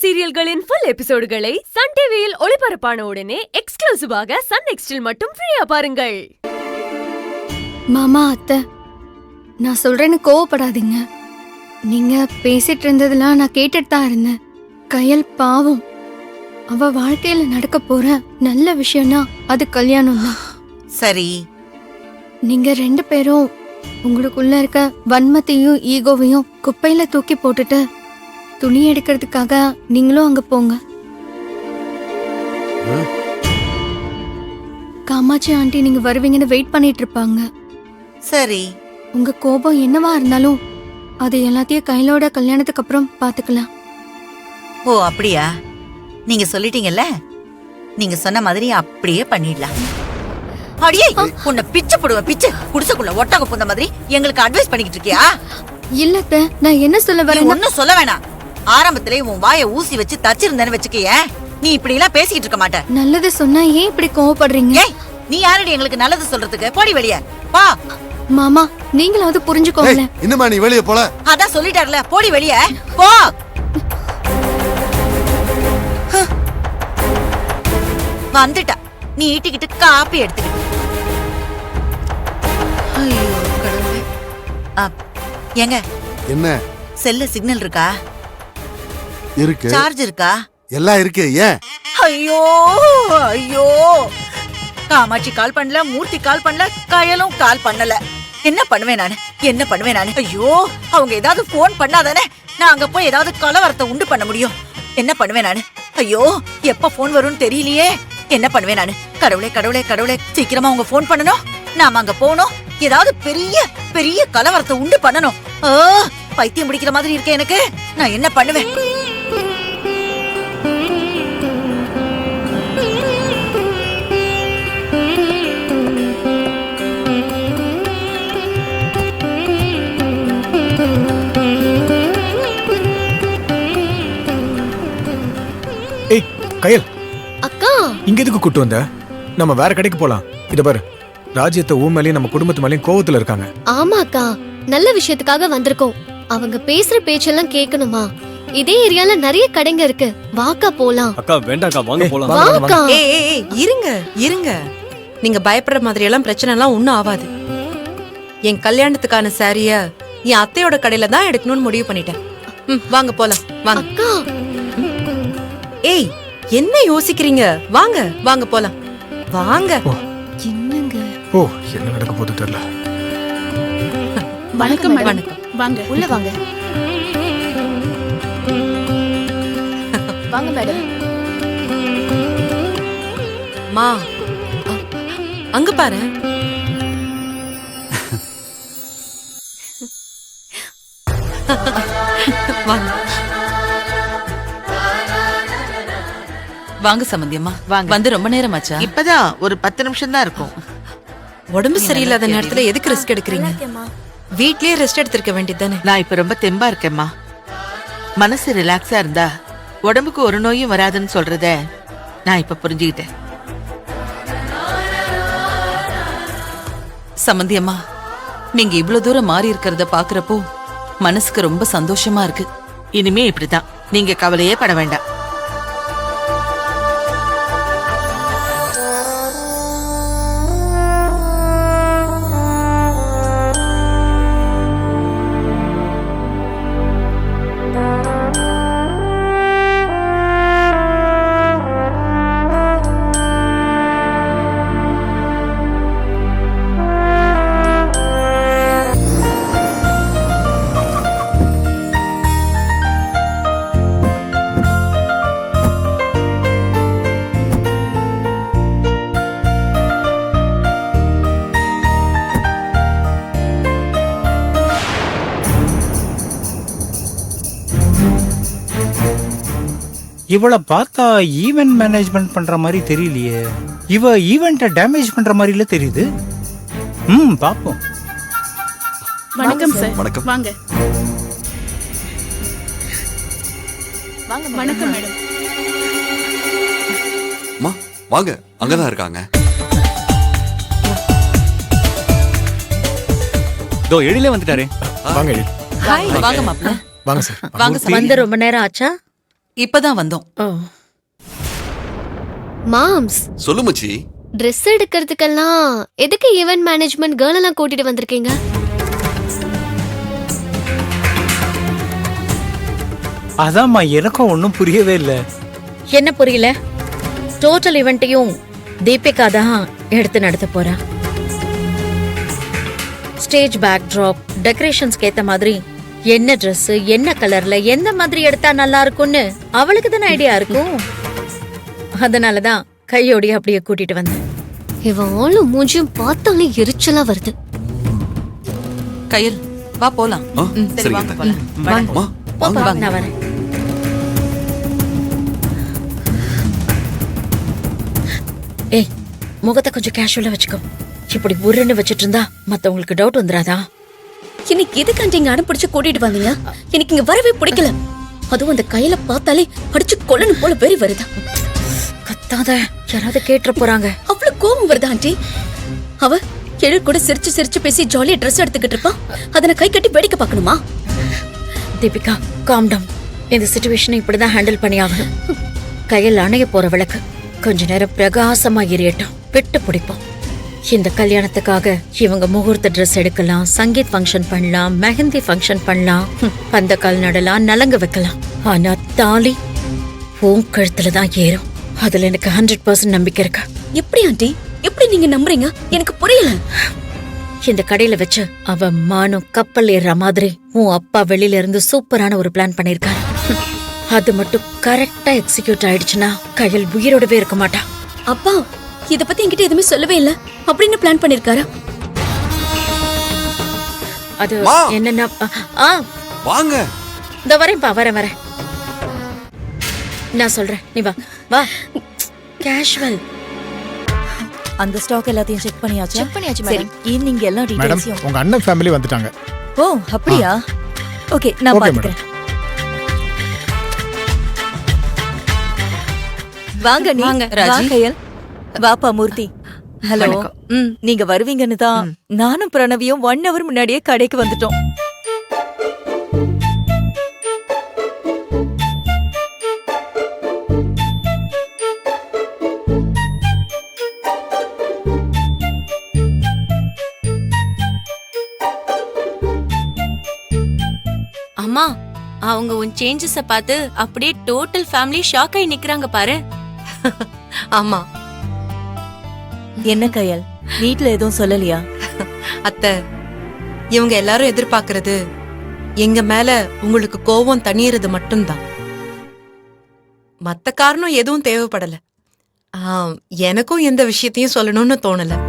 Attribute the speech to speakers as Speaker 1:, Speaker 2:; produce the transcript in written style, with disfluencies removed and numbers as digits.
Speaker 1: சீரியல்களின் full எபிசோடுகளை Sun டிவியில் ஒளிபரப்பான உடனே எக்ஸ்க்ளூசிவாக சன் நெக்ஸ்டில் மட்டும் ஃப்ரீயா பாருங்கள்.
Speaker 2: மாமா அத்தை, நான் சொல்றேன்னு கோவப்படாதீங்க. நீங்க பேசிட்டு இருந்ததெல்லாம் நான் கேட்டுட்டு தான் இருந்தேன். கயல் பாவம், அவ வாழ்க்கையில நடக்க போற நல்ல விஷயம்னா அது கல்யாணம் தான்.
Speaker 3: சரி,
Speaker 2: நீங்க 2 பேரும் உங்களுக்குள்ள இருக்க வன்மத்தையும் ஈகோவையும் குப்பையில தூக்கி போட்டுட்டு துணி எடுக்கிறதுக்காக நீங்களும் அங்க போங்க. காமாட்சி ஆண்டி நீங்க வருவீங்கன்னு வெயிட் பண்ணிட்டு இருப்பாங்க.
Speaker 3: சரி.
Speaker 2: உங்க கோபம் என்னவா இருந்தாலும் அது எல்லாத்தையும் கையிலோட கல்யாணத்துக்கு அப்புறம் பாத்துக்கலாம்.
Speaker 3: ஓ அப்படியா? நீங்க சொல்லிட்டீங்கல்ல, நீங்க சொன்ன மாதிரி அப்படியே பண்ணிடலாம். அடியே, உன்னை பிச்சு போடுவேன், பிச்சு. குடிசைக்குள்ள ஒட்டக புந்த மாதிரி எங்களுக்கு அட்வைஸ் பண்ணிக்கிட்டு இருக்கியா?
Speaker 2: இல்லத்த, நான் என்ன சொல்ல வரேன்?
Speaker 3: ஒன்னும் சொல்ல வேணாம். ஆரம்பத்திலே உன் வாயை ஊசி வச்சு தச்சிருந்தேன்னு வச்சுக்கயே, நீ இப்படி எல்லாம் பேசிக்கிட்டு இருக்க மாட்ட.
Speaker 2: நல்லது சொன்னா ஏன் இப்படி கோவப்படுறீங்க?
Speaker 3: ஏய், நீ யாரடி எங்களுக்கு நல்லது சொல்றதுக்கு? போடி வெளியே வா.
Speaker 2: மாமா, நீங்களாவது புரிஞ்சுக்கோங்களேன்.
Speaker 4: இன்னுமா நீ வெளியே போல?
Speaker 3: அதான் சொல்லிட்டார்ல, போடி வெளியே போ. வந்துட்டா நீ ஈட்டிக்கிட்டு காப்பி எடுத்துக்கிட்டு. ஐயோ கடவுளே. ஏங்க,
Speaker 4: என்ன
Speaker 3: செல்ல சிக்னல் இருக்கா?
Speaker 4: இருக்கு.
Speaker 3: சார்ஜ் இருக்கா?
Speaker 4: எல்லாம் இருக்கு. ஏன்?
Speaker 3: ஐயோ ஐயோ, காமாட்சி கால் பண்ணல, மூர்த்தி கால் பண்ணல, கயலும் கால் பண்ணல. என்ன பண்ணுவேன் நானு? என்ன பண்ணுவேன் நானு? ஐயோ, அவங்க ஏதாவது போன் பண்ணாதானே நான் அங்க போய் ஏதாவது கலவரத்தை உண்டு பண்ண முடியும். என்ன பண்ணுவேன் நானு? ஐயோ, எப்ப போன் வரும்னு தெரியலையே. என்ன பண்ணுவேன் நானு? கடவுளே கடவுளே கடவுளே, சீக்கிரமா அவங்க போன் பண்ணணும். நாம அங்க போனோம், ஏதாவது பெரிய பெரிய கலவரத்தை உண்டு பண்ணணும். பைத்தியம் பிடிக்கிற மாதிரி இருக்கே எனக்கு. நான் என்ன பண்ணுவேன்?
Speaker 5: ஏய் கயல்,
Speaker 2: அக்கா
Speaker 5: இங்க எதுக்கு கூட்டு வந்த? நம்ம வேற கடைக்கு போலாம். இத பாரு, ராஜ்யத்தை ஊர் மேலயும் நம்ம குடும்பத்து மேலயும் கோவத்துல இருக்காங்க.
Speaker 6: ஆமா அக்கா, நல்ல விஷயத்துக்காக வந்திருக்கோம். அவங்க பேசுற பேச்செல்லாம் கேட்கணுமா? இதே ஏரியால நிறைய கடைங்க இருக்கு, வாக்கா போலாம்.
Speaker 7: அக்கா வேண்டாக்கா, வாங்க போலாம்.
Speaker 6: வாக்கா.
Speaker 8: ஏய் இருங்க இருங்க, நீங்க பயப்படுற மாதிரி எல்லாம் பிரச்சனை எல்லாம் ஒண்ணும் ஆகாது. என் கல்யாணத்துக்கான சாரிய என் அத்தையோட கடையில தான் எடுக்கணும்னு முடிவு பண்ணிட்டேன். வாங்க போலாம், வாங்க.
Speaker 6: அக்கா,
Speaker 8: ஏய் என்ன யோசிக்கிறீங்க? வாங்க வாங்க போலாம், வாங்க.
Speaker 2: என்னங்க?
Speaker 5: ஓ, என்ன நடக்க போகுது தெரியல.
Speaker 8: வணக்கம் வணக்கம்.
Speaker 6: வாங்க உள்ள வாங்க. வாங்க மேடம்.
Speaker 8: மா, அங்க பாரு. வாங்க
Speaker 9: வாங்க சம்பந்தியம்மா, வந்து ரொம்ப நேரம் ஆச்சா?
Speaker 3: இப்பதான் ஒரு 10 நிமிஷம் தான் இருக்கும்.
Speaker 8: உடம்பு சரியில்லாத நேரத்துல எதுக்கு ரிஸ்க் எடுக்கிறீங்க? வீட்லயே ரெஸ்ட் எடுத்திருக்க வேண்டியதுதானே.
Speaker 3: நான் இப்ப ரொம்ப தெம்பா இருக்கேம்மா. மனசு ரிலாக்ஸா இருந்தா உடம்புக்கு ஒரு நோயும் வராதுன்னு சொல்றத நான் இப்ப புரிஞ்சுக்கிட்டேன்.
Speaker 9: சம்பந்தியம்மா, நீங்க இவ்வளவு தூரம் மாறி இருக்கிறத பாக்குறப்போ மனசுக்கு ரொம்ப சந்தோஷமா இருக்கு.
Speaker 3: இனிமே இப்படிதான், நீங்க கவலையே பட வேண்டாம்.
Speaker 7: இவளை பார்த்தா ஈவென்ட் மேனேஜ்மெண்ட் பண்ற மாதிரி தெரியலையே. இவ ஈவெண்ட்டை டேமேஜ் பண்ற மாதிரில தெரியுது. பாப்போம்.
Speaker 10: வணக்கம் சார்.
Speaker 4: வணக்கம்.
Speaker 10: வாங்க வாங்க. வணக்கம் மேடம்.
Speaker 4: அம்மா வாங்க, அங்கதான் இருக்காங்க.
Speaker 7: தோ எழிலே வந்துட்டாரே.
Speaker 5: வாங்க எழில்.
Speaker 9: வாங்க மாப்ள.
Speaker 5: வாங்க சார்.
Speaker 9: வாங்க சார்.
Speaker 6: வந்து ரொம்ப நேரம் ஆச்சா?
Speaker 9: இப்பதான் வந்தோம்.
Speaker 10: ஓ
Speaker 6: மாம்ஸ்,
Speaker 4: சொல்லு மச்சி.
Speaker 6: ட்ரெஸ் எடுக்கிறதுக்கெல்லாம் எதுக்கு ஈவென்ட் மேனேஜ்மெண்ட் கேர்ள் எல்லாம் கூட்டிட்டு வந்திருக்கீங்க?
Speaker 7: அதாம்மா எனக்கும் ஒன்றும் புரியவே இல்லை.
Speaker 10: என்ன புரியல? டோட்டல் இவெண்ட்டையும் தீபிகா தான் எடுத்து நடத்த போறா. ஸ்டேஜ் பேக் ட்ராப், டெக்கரேஷன்ஸ்க்கு ஏத்த மாதிரி என்ன Dress, என்ன கலர்ல, எந்த மாதிரி எடுத்தா நல்லா இருக்கும்னு அவளுக்கு தானே ஐடியா இருக்கும். அதனாலதான் கையோடி அப்படியே கூட்டிட்டு வந்தேன்.
Speaker 6: இவன் ஆளும் மூஞ்சியும் பார்த்தாலே எரிச்சலா வருது.
Speaker 9: கையல் வா போலாம்.
Speaker 4: ஆ,
Speaker 9: சரி
Speaker 4: சரிங்க
Speaker 9: வாங்க
Speaker 4: அத்தை.
Speaker 9: போலாம்.
Speaker 10: வாங்க.
Speaker 4: அம்மா, வாங்க.
Speaker 10: போப்பா, நான் வரேன். ஏய், முகத்தை கொஞ்சம் கேஷுவலா வச்சுக்கோ. இப்படி உருன்னு வச்சிட்டு இருந்தா மத்தவங்களுக்கு டவுட் வந்துராதா?
Speaker 11: இன்னைக்கு எதுக்கு இங்க அனுப்பிடிச்சு கூட்டிட்டு வந்தீங்க? எனக்கு இங்க வரவே பிடிக்கல. அதுவும் அந்த கையில பார்த்தாலே அடிச்சு கொல்லணும் போல வெறி வருதா.
Speaker 10: கத்தாத, யாராவது கேட்டுற போறாங்க.
Speaker 11: அவ்வளவு கோபம் வருதா ஆண்டி? அவ எழில் கூட சிரிச்சு சிரிச்சு பேசி ஜாலியா ட்ரெஸ் எடுத்துக்கிட்டு இருப்பா. அதனை கை கட்டி வேடிக்கை பார்க்கணுமா?
Speaker 10: Deepika, calm down. இந்த சிச்சுவேஷனை இப்படிதான் ஹேண்டில் பண்ணி ஆகணும். கையில் அணைய போற விளக்கு கொஞ்ச நேரம் பிரகாசமா எரியட்டும், விட்டு பிடிப்போம். இந்த கல்யாணத்துக்காக இவங்க முகூர்த்த ட்ரெஸ் எடுக்கலாம், சங்கீத் ஃபங்க்ஷன் பண்ணலாம், மெஹந்தி ஃபங்க்ஷன் பண்ணலாம், பந்தக்கால் நடலாம், நலங்கு வைக்கலாம். ஆனா தாலி உன் கழுத்துல தான் ஏறும். அதுல எனக்கு 100% நம்பிக்கை இருக்கு.
Speaker 11: எப்படி ஆண்டி? எப்படி நீங்க நம்புறீங்க? எனக்கு புரியல.
Speaker 10: இந்த கடையில வச்சு அவ மானும் கப்பல் ஏறுற மாதிரி உன் அப்பா வெளியில இருந்து சூப்பரான ஒரு பிளான் பண்ணிருக்காரு. அது மட்டும் கரெக்டா எக்ஸிக்யூட் ஆயிடுச்சுன்னா கையில் உயிரோடவே இருக்க மாட்டா.
Speaker 11: அப்பா இத பத்தி என்கிட்ட எதுவுமே சொல்லவே இல்ல. அப்படின்னு பிளான் பண்ணிருக்காரா?
Speaker 10: அது
Speaker 4: மா.
Speaker 10: என்னன்னா
Speaker 4: வாங்க.
Speaker 10: இந்த வரேன்ப்பா, வரேன். நான் சொல்றேன், நீ வா வா. கேஷுவல்.
Speaker 3: அந்த ஸ்டாக் எல்லாத்தையும் செக் பண்ணியாச்சா?
Speaker 11: செக் பண்ணியாச்சு
Speaker 3: சரி, ஈவினிங் எல்லா
Speaker 5: மேடம்
Speaker 3: டீடைல்ஸையும்.
Speaker 5: உங்க அண்ணன் ஃபேமிலி வந்துட்டாங்க.
Speaker 3: ஓ அப்படியா? ஓகே, நான்
Speaker 5: ஓகே,
Speaker 3: பாத்துக்கிறேன். வாங்க நீ.
Speaker 9: வாங்க,
Speaker 3: வா
Speaker 9: ராஜி.
Speaker 3: கையல். வாப்பா மூர்த்தி. ஹலோ.
Speaker 8: ம்
Speaker 3: நீங்க வருவீங்கன்னு தான் நானும் பிரணவியும் 1 hour முன்னாடியே கடைக்கு வந்துட்டோம்.
Speaker 11: அம்மா, அவங்க உன் சேஞ்சஸ பார்த்து அப்படியே டோட்டல் ஃபேமிலி ஷாக் ஆகி நிக்கறாங்க பாரு.
Speaker 8: ஆமா
Speaker 3: என்ன கையல், வீட்ல எதுவும் சொல்லலையா?
Speaker 8: அத்தை, இவங்க எல்லாரும் எதிர்பார்க்கறது எங்க மேல உங்களுக்கு கோபம் தணியறது மட்டும்தான். மத்த காரணம் எதுவும் தேவைப்படல. எனக்கும் எந்த விஷயத்தையும் சொல்லணும்னு தோணல.